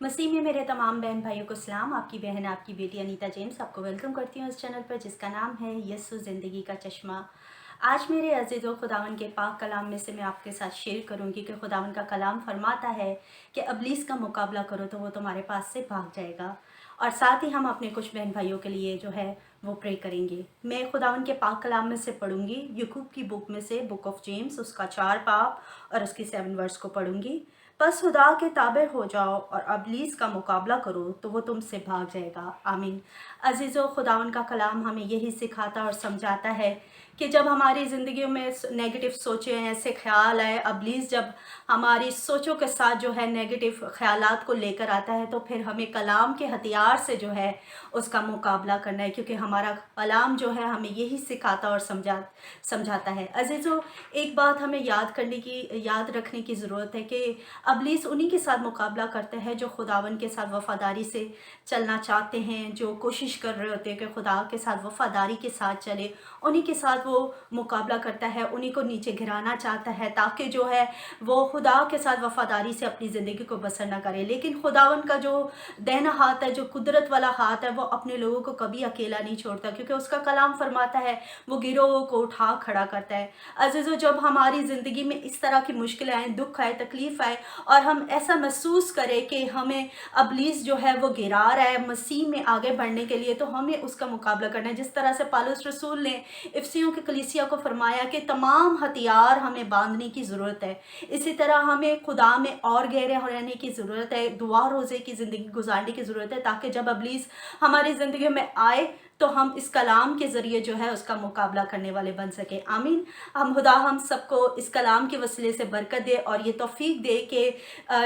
मसीह में मेरे तमाम बहन भाइयों को सलाम। आपकी बहन आपकी बेटी अनीता जेम्स आपको वेलकम करती हूँ इस चैनल पर जिसका नाम है यस्सु ज़िंदगी का चश्मा। आज मेरे अज़ीज़ों खुदावन के पाक कलाम में से मैं आपके साथ शेयर करूँगी कि खुदावन का कलाम फरमाता है कि इब्लीस का मुकाबला करो तो वो तुम्हारे पास से भाग जाएगा। और साथ ही हम अपने कुछ बहन भाइयों के लिए जो है वो प्रे करेंगे। मैं खुदावन के पाक कलाम में से पढ़ूंगी, याकूब की बुक में से, बुक ऑफ जेम्स, उसका 4 बाब और उसकी 7 वर्स को पढ़ूंगी। बस खुदा के ताबे हो जाओ और इब्लीस का मुकाबला करो तो वो तुमसे भाग जाएगा। आमीन। अजीज़ों, खुदावन का कलाम हमें यही सिखाता और समझाता है कि जब हमारी ज़िंदगी में नेगेटिव सोचें, ऐसे ख्याल आए, इब्लीस जब हमारी सोचों के साथ जो है नेगेटिव ख्यालात को लेकर आता है तो फिर हमें कलाम के हथियार से जो है उसका मुकाबला करना है, क्योंकि हमारा कलाम जो है हमें यही सिखाता और समझाता है। अजीज़ों, एक बात हमें याद रखने की ज़रूरत है कि इब्लीस उन्हीं के साथ मुकाबला करता है जो खुदावन के साथ वफ़ादारी से चलना चाहते हैं, जो कोशिश कर रहे होते हैं कि खुदा के साथ वफ़ादारी के साथ चले। उन्हीं के साथ वो मुकाबला करता है, उन्हीं को नीचे गिराना चाहता है ताकि जो है वो खुदा के साथ वफ़ादारी से अपनी ज़िंदगी को बसर ना करे। लेकिन खुदावन का जो दाहिना हाथ है, जो कुदरत वाला हाथ है, वो अपने लोगों को कभी अकेला नहीं छोड़ता, क्योंकि उसका कलाम फरमाता है वो गिरोह को उठा खड़ा करता है। अज़ीज़ों, जब हमारी ज़िंदगी में इस तरह की मुश्किलें आएँ, दुख आए, तकलीफ़ आए और हम ऐसा महसूस करें कि हमें इब्लीस जो है वो गिरा रहा है मसीह में आगे बढ़ने के लिए, तो हमें उसका मुकाबला करना है। जिस तरह से पौलुस रसूल ने इफिसियों की कलीसिया को फरमाया कि तमाम हथियार हमें बांधने की ज़रूरत है, इसी तरह हमें खुदा में और गहरे रहने की ज़रूरत है, दुआ रोज़े की ज़िंदगी गुजारने की ज़रूरत है, ताकि जब इब्लीस हमारी ज़िंदगी में आए तो हम इस कलाम के ज़रिए जो है उसका मुकाबला करने वाले बन सके। आमीन। हम सबको इस कलाम के वसीले से बरकत दे और ये तौफीक दे कि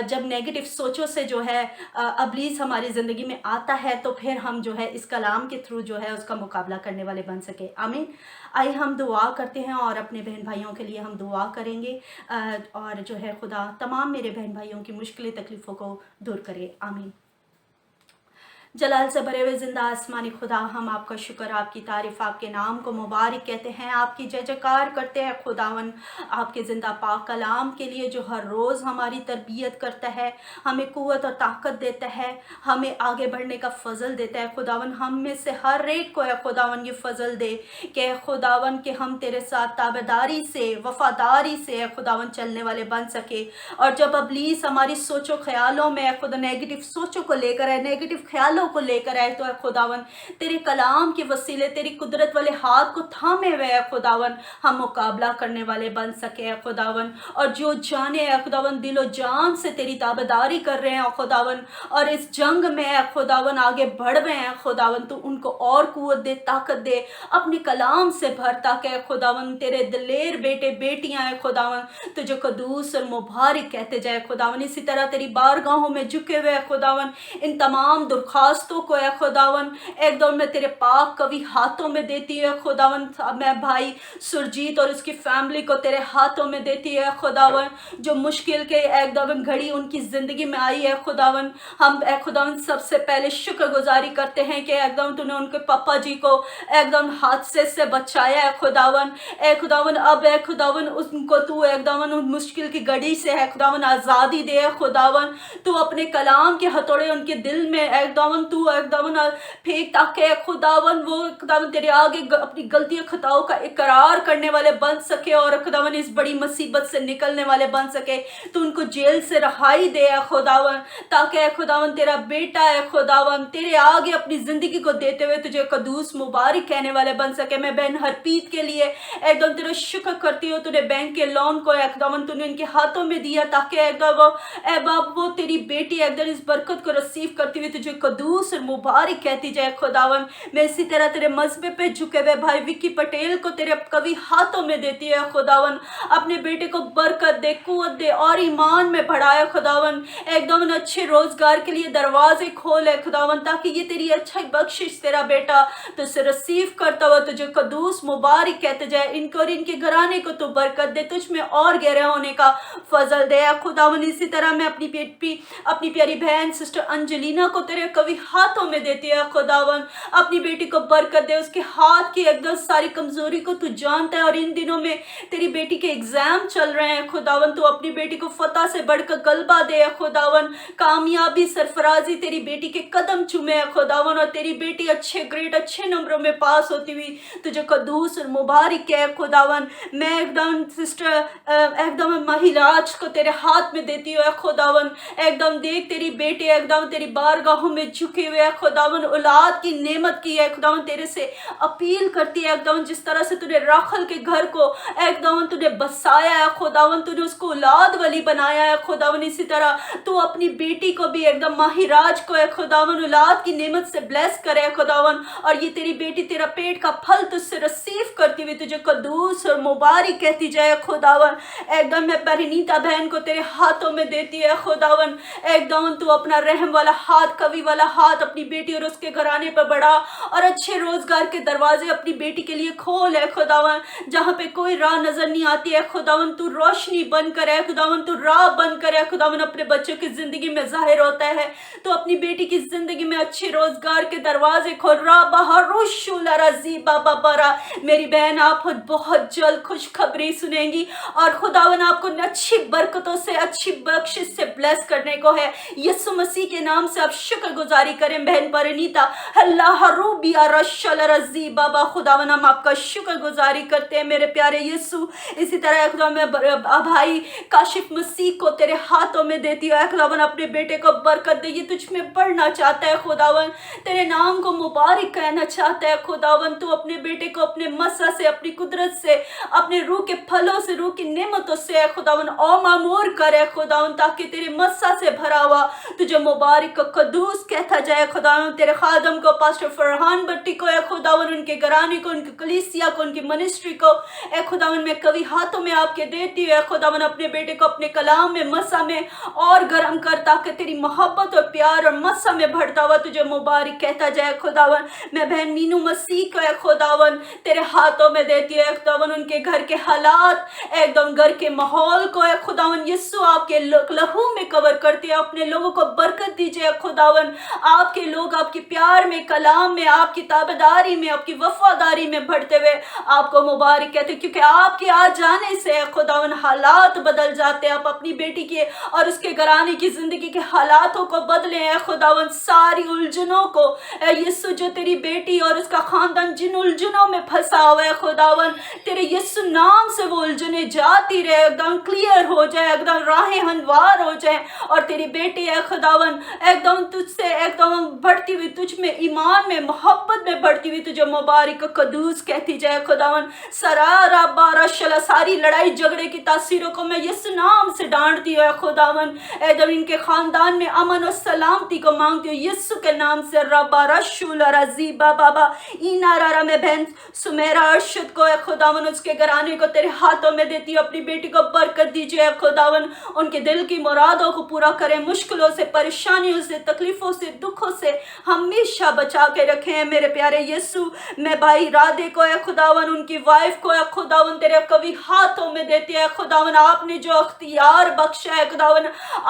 जब नेगेटिव सोचों से जो है इब्लीस हमारी ज़िंदगी में आता है तो फिर हम जो है इस कलाम के थ्रू जो है उसका मुकाबला करने वाले बन सके। आमीन। आइए हम दुआ करते हैं और अपने बहन भाइयों के लिए हम दुआ करेंगे और जो है खुदा तमाम मेरे बहन भाइयों की मुश्किलें तकलीफ़ों को दूर करे। आमीन। जलाल से भरे हुए ज़िंदा आसमानी खुदा, हम आपका शुक्र, आपकी तारीफ़, आपके नाम को मुबारक कहते हैं, आपकी जय जयकार करते हैं खुदावन, आपके ज़िंदा पाक कलाम के लिए जो हर रोज़ हमारी तरबियत करता है, हमें क़ुव्वत और ताकत देता है, हमें आगे बढ़ने का फ़ज़ल देता है। खुदावन, हम में से हर एक को है खुदावन ये फ़ज़ल दे कि खुदावन के हम तेरे साथ ताबेदारी से, वफ़ादारी से है खुदावन चलने वाले बन सके। और जब इब्लीस हमारी सोचो ख्यालों में खुदा नेगेटिव सोचों को लेकर है, नेगेटिव ख्यालों को लेकर आए, तो है खुदावन तेरे कलाम के वसीले तेरी कुदरत वाले हाथ को थामे हुए है खुदावन हम मुकाबला करने वाले बन सके है खुदावन। और जो जाने है खुदावन दिलो जान से तेरी ताबेदारी कर रहे हैं खुदावन और इस जंग में है खुदावन आगे बढ़ रहे हैं खुदावन, तो उनको और कुव्वत दे, ताकत दे, अपने कलाम से भर, ताकि खुदावन तेरे दिलेर बेटे बेटियां हैं खुदावन तुझे कदूस और मुबारक कहते जाए खुदावन। इसी तरह तेरी बारगाहों में झुके हुए खुदावन इन तमाम दरख्वास्तों को है खुदावन एकदम मैं तेरे पाक कवि हाथों में देती है खुदावन। मैं भाई सुरजीत और उसकी फैमिली को तेरे हाथों में देती है खुदावन, जो मुश्किल के एकदम घड़ी उनकी ज़िंदगी में आई है खुदावन। हम खुदावन सबसे पहले शुक्रगुजारी करते हैं कि एकदम तूने उनके पापा जी को एकदम हादसे से बचाया है खुदावन। खुदावन अब है खुदावन उनको तू एकदम उन मुश्किल की घड़ी से है खुदावन आज़ादी दे खुदावन। तू अपने कलाम के हथौड़े उनके दिल में एकदम तू एकदम फेंक, ताकि खुदावन वो खुदावन तेरे आगे अपनी गलतियों खताओं का इकरार करने वाले बन सके और खुदावन इस बड़ी मुसीबत से निकलने वाले बन सके। तू उनको जेल से रहाई दे खुदावन, ताकि खुदावन तेरा बेटा है खुदावन तेरे आगे अपनी ज़िंदगी को देते हुए तुझे कदूस मुबारक कहने वाले बन सके। मैं बहन हरपीत के लिए एकदम तेरा शुक्र करती हूँ, तूने बैंक के लोन को एकदम तूने उनके हाथों में दिया, ताकि एकदम बाप वो तेरी बेटी एकदम इस बरकत को रिसीव करती हुई तुझे कदूस और मुबारक कहती जाए खुदावन। मैं इसी तरह तेरे मजबे पे झुके हुए भाई विक्की पटेल को तेरे कवि हाथों में देती है खुदावन, अपने बेटे को बरकत दे, कुव्वत दे और ईमान में बढ़ाए खुदावन, एकदम अच्छे रोजगार के लिए दरवाजे खोले खुदावन, ताकि ये तेरी अच्छा बख्शिश तेरा बेटा तुझसे रिसीव करता हुआ तुझे कदूस मुबारक कहते जाए। इनको और इनके घराने को तो बरकत दे, तुझ में और गहरे होने का फजल दे खुदावन। इसी तरह मैं अपनी प्यारी बहन सिस्टर अंजलिना को तेरे कवि ہاتھوں میں دیتی ہے خداون. اپنی بیٹی کو برکت دے, اس کے ہاتھ کی ایک دم ساری کمزوری کو تو جانتا ہے, اور ان دنوں میں تیری بیٹی کے ایگزام چل رہے ہیں خداون. تو اپنی بیٹی کو فتح سے بڑھ کر غلبہ دے خداون, کامیابی سرفرازی تیری بیٹی کے قدم چومے خداون, اور تیری بیٹی اچھے گریڈ اچھے نمبروں میں پاس ہوتی ہوئی تجھے قدوس اور مبارک ہے خداون. میں ایک دم سسٹر ایک دم مہیراج کو تیرے ہاتھ میں دیتی ہوں خداون. ایک دم دیکھ تیری بیٹی ایک دم تیری بارگاہوں میں جھکے ہوئے خداون, اولاد کی نعمت کی ہے خداون, تیرے سے اپیل کرتی ہے ایک دم جس طرح سے تو نے راخل کے گھر کو ایک دم تو نے بسایا ہے خداون, تو نے اس کو اولاد والی بنایا ہے خداون. اسی طرح تو اپنی بیٹی کو بھی ایک دم ماہراج کو ہے خداون اولاد کی نعمت سے بلیس کرے خداون, اور یہ تیری بیٹی تیرا پیٹ کا پھل تجھ سے رسیو کرتی ہوئی تجھے قدوس اور مبارک کہتی جائے خداون. ایک دم میں پرینیتا بہن کو تیرے ہاتھوں میں دیتی ہے خداون. ایک دم تو اپنا رحم والا ہاتھ, کبھی والا ہاتھ اپنی بیٹی اور اس کے گھرانے پر بڑھا, اور اچھے روزگار کے دروازے اپنی بیٹی کے لیے کھول ہے خداون. جہاں پہ کوئی راہ نظر نہیں آتی ہے خداون, تو روشنی بن کر ہے خداون, تو راہ بن کر ہے خداون, اپنے بچوں کی زندگی میں ظاہر ہوتا ہے. تو اپنی بیٹی کی زندگی میں اچھے روزگار کے دروازے کھول. را بہروشو لرزی بابا برا, میری بہن آپ بہت جلد خوشخبری سنیں گی, اور خداون آپ کو اچھی برکتوں سے اچھی بخشش سے بلیس کرنے کو ہے. یسوع مسیح کے نام سے آپ شکر گزاری کریں بہن پرنیتا. اللہ روبی رشل رزی بابا, خداون ہم آپ کا شکر گزاری کرتے ہیں میرے پیارے یسوع. اسی طرح خدا میں بھائی کاشف مسیح کو تیرے ہاتھوں میں دیتی ہے خداون, اپنے بیٹے کو برکت دے. یہ تجھ میں پڑھنا چاہتا ہے خداون, تیرے نام کو مبارک کہنا چاہتا ہے خداون. تو اپنے بیٹے کو اپنے مسا سے, اپنی قدرت سے, اپنے روح کے پھلوں سے, روح کی نعمتوں سے خداون او معمور کرے خداون, تاکہ تیرے مسا سے بھرا ہوا تجھے مبارک کو قدوس کہتا جائے خداون. تیرے خادم کو پاسٹر فرحان بٹی کو اے خداون, ان کے گھرانے کو, ان کی کلیسیا کو, ان کی منسٹری کو اے خداون میں کبھی ہاتھوں میں آپ کے دیتی ہوں اے خداون. اپنے بیٹے کو اپنے کلام میں مسا میں اور گرم کر, تاکہ تیری محبت اور پیار اور مسا میں بڑھتا ہوا تجھے مبارک کہتا جائے خداون. میں بہن مینو مسیح کو اے خداون تیرے ہاتھوں میں دیتی ہے خداون, ان کے گھر کے حالات ایک دم گھر کے ماحول کو اے خداون یسوع آپ کے لہو میں کور کرتی ہے. اپنے لوگوں کو برکت دیجئے خداون, آپ کے لوگ آپ کے پیار میں, کلام میں, آپ کی تابعداری میں, آپ کی وفاداری میں بڑھتے ہوئے آپ کو مبارک کہتے ہیں, کیونکہ آپ کے آ جانے سے خداون حالات بدل جاتے ہیں. آپ اپنی بیٹی کے اور اس کے گھرانے کی زندگی کے حالاتوں کو بدلے ہیں خداون, ساری الجھنوں کو اے یسوع, جو تیری بیٹی اور اس کا خاندان جن الجھنوں میں پھنسا ہوا ہے خداون, تیرے یسوع نام سے وہ الجھنیں جاتی رہے, ایک دم کلیئر ہو جائے, ایک دم راہیں ہموار ہو جائیں, اور تیری بیٹی اے خداون ایک دم تجھ سے ایک دم بڑھتی ہوئی, تجھ میں ایمان میں محبت میں بڑھتی ہوئی تجھے مبارک قدوس کہتی جائے خداون. سرارا بارا شلا, ساری لڑائی جھگڑے کی تاثیروں کو میں یسوع نام سے ڈانٹتی ہوں خداون. اے دم ان کے خاندان میں امن اور سلامتی کو مانگتی ہوں یسوع کے نام سے. ربا رشول رزی بابا اینا رارا, میں بہن سمیرا ارشد کو اے خداون اس کے گھرانے کو تیرے ہاتھوں میں دیتی ہوں. اپنی بیٹی کو برکت دیجئے اے خداون, ان کے دل کی مرادوں کو پورا کریں, مشکلوں سے, پریشانیوں سے, تکلیفوں سے, دکھوں سے ہمیشہ بچا کے رکھیں میرے پیارے یسوع. میں بھائی رادے کو اے خداون, ان کی وائف کو اے خداون تیرے کبھی ہاتھوں میں دیتے ہیں خداون. آپ نے جو اختیار بخشا ہے خداون,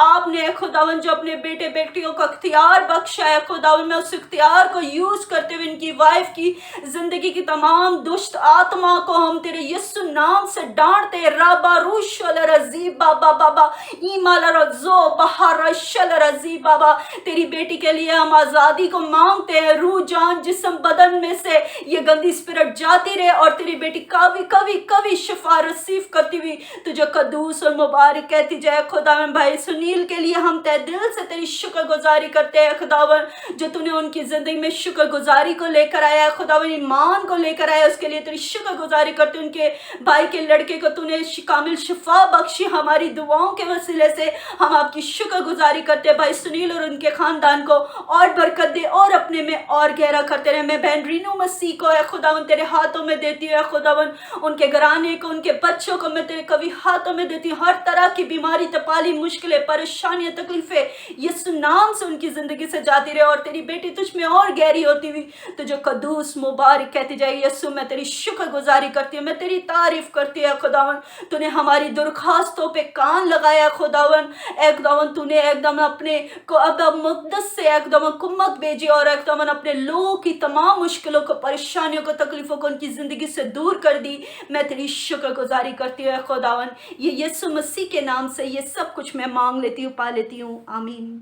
آپ نے خداون جو اپنے بیٹے بیٹیوں کو اختیار بخشا ہے خداون, میں اس اختیار کو یوز کرتے ہوئے ان کی وائف کی زندگی کی تمام دشت آتما کو ہم تیرے یسوع نام سے ڈانٹتے ہیں. رابا روشل رزی بابا بابا ایمال رزو بہار شل رزی بابا, تیری بیٹی کے لیے ہم آزادی کو مانگتے ہیں. روح جان جسم بدن میں سے یہ گندی اسپرٹ جاتی رہے, اور تیری بیٹی کبھی کبھی کبھی شفا رسیو کرتی ہوئی تجھے قدوس اور مبارک کہتی جائے خداون. بھائی سنیل کے لیے ہم تہ دل سے تیری شکر گزاری کرتے ہیں خداون, جو تو نے ان کی زندگی میں شکر گزاری کو لے کر آیا خداون, ایمان کو لے کر آیا, اس کے لیے تیری شکر گزاری کرتے. ان کے بھائی کے لڑکے کو تو نے کامل شفا بخشی, ہماری دعاؤں کے وسیلے سے ہم آپ کی شکر گزاری کرتے ہیں. بھائی سنیل اور ان کے خاندان کو اور برکت دے, اور اپنے میں اور گہرا کرتے رہے. میں بہن رینو مسیح کو اے خداون تیرے ہاتھوں میں دیتی ہوں خداون, ان کے گھرانے کو, ان کے بچوں کو میں تیرے کبھی ہاتھوں میں دیتی ہوں. ہر طرح کی بیماری, تپالی, مشکلیں, پریشانیاں, تکلیفیں یسوع نام سے ان کی زندگی سے جاتی رہے, اور تیری بیٹی تجھ میں اور گہری ہوتی ہوئی تجھے قدوس مبارک کہتی جائے. یسوع میں تیری شکر گزاری کرتی ہوں, میں تیری تعریف کرتی ہوں خداون. تو نے ہماری درخواستوں پہ کان لگایا خداون. اے خداون تو نے ایک دم اپنے کو اب مقدس سے اے खुदावन कुम्मत भेजी और खुदावन अपने लोगों की तमाम मुश्किलों को, परेशानियों को, तकलीफ़ों को उनकी ज़िंदगी से दूर कर दी। मैं तेरी शुक्रगुज़ारी करती हूँ खुदावन, ये यीशु मसीह के नाम से ये सब कुछ मैं माँग लेती हूँ, पा लेती हूँ। आमीन।